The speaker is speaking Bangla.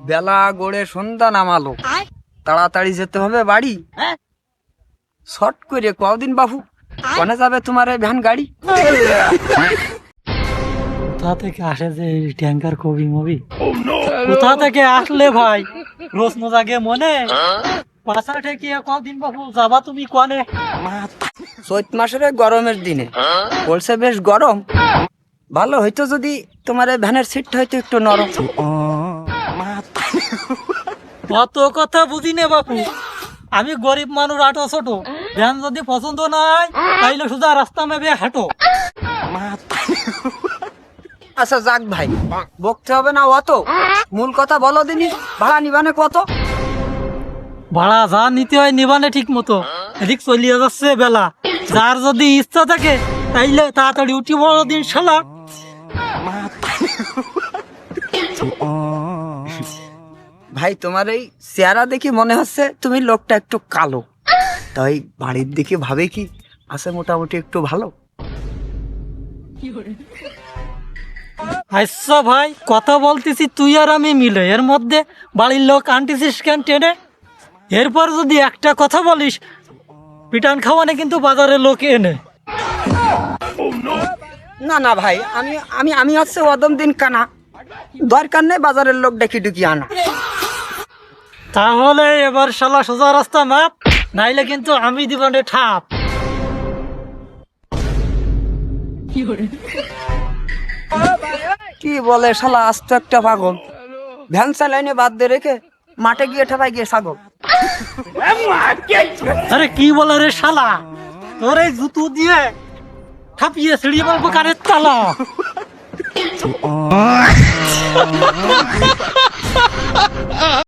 বেলা গড়ে সন্ধ্যা নামালো, তাড়াতাড়ি যেতে হবে বাড়ি। শর্ট করে কদিন বাবু কনে যাবে তোমার এই ভ্যান গাড়ি? কোথা থেকে আসে যে এই ট্যাঙ্কার কবি মবি? কোথা থেকে আসলে ভাই? প্রশ্ন জাগে মনে। পাশা ঠেকিয়ে কদিন বাবু যাবা তুমি কনে? চৈত মাসের এই গরমের দিনে বলছে বেশ গরম, ভালো হইতো যদি তোমার এই ভ্যানের সিটটা হয়তো একটু নরম। অত কথা বুঝি নে বাপু, আমি গরিব মানুষ, আটো ছোট, ভ্যান যদি পছন্দ না হয় তাইলে সোজা রাস্তা মেপে হাঁটো। আচ্ছা যাক ভাই, বকতে হবে না অত, মূল কথা বলো দিনি, ভাড়া নিবানে কত? ভাড়া যা নিতে হয় নিবানে ঠিক মতো, এদিক চলিয়ে যাচ্ছে বেলা। যার যদি ইচ্ছা থাকে তাইলে তাড়াতাড়ি উঠি বড় দিন শালা। ভাই তোমার এই চেহারা দেখি মনে হচ্ছে তুমি লোকটা একটু কালো, তাই বাড়ির দিকে ভাবে কি আছে মোটামুটি একটু ভালো? আচ্ছা ভাই, কথা বলতেছি তুই আর আমি মিলে, এর মধ্যে বাড়ির লোক আনতেছিস কেন টেনে? এরপর যদি একটা কথা বলিস পিটান খাওয়ানে কিন্তু বাজারে লোক এনে। না না ভাই, আমি আমি আমি হচ্ছে অদম দিন কানা, দরকার নেই বাজারের লোক ডেকে ডুকি আনা। তাহলে এবার শালা সোজা রাস্তা মাপ, নাইলে কিন্তু আমি দিবানে ঠাপ। কি বলে শালা, আস্ত একটা পাগল, ভ্যান চালাইনে বাদ দিয়ে রেখে মাঠে গিয়ে ঠেপাই গিয়ে ছাগল। আরে কি বলে রে শালা, তোর এই জুতো দিয়ে ঠাপিয়ে ছিড়িয়ে বলবো কানের তালা।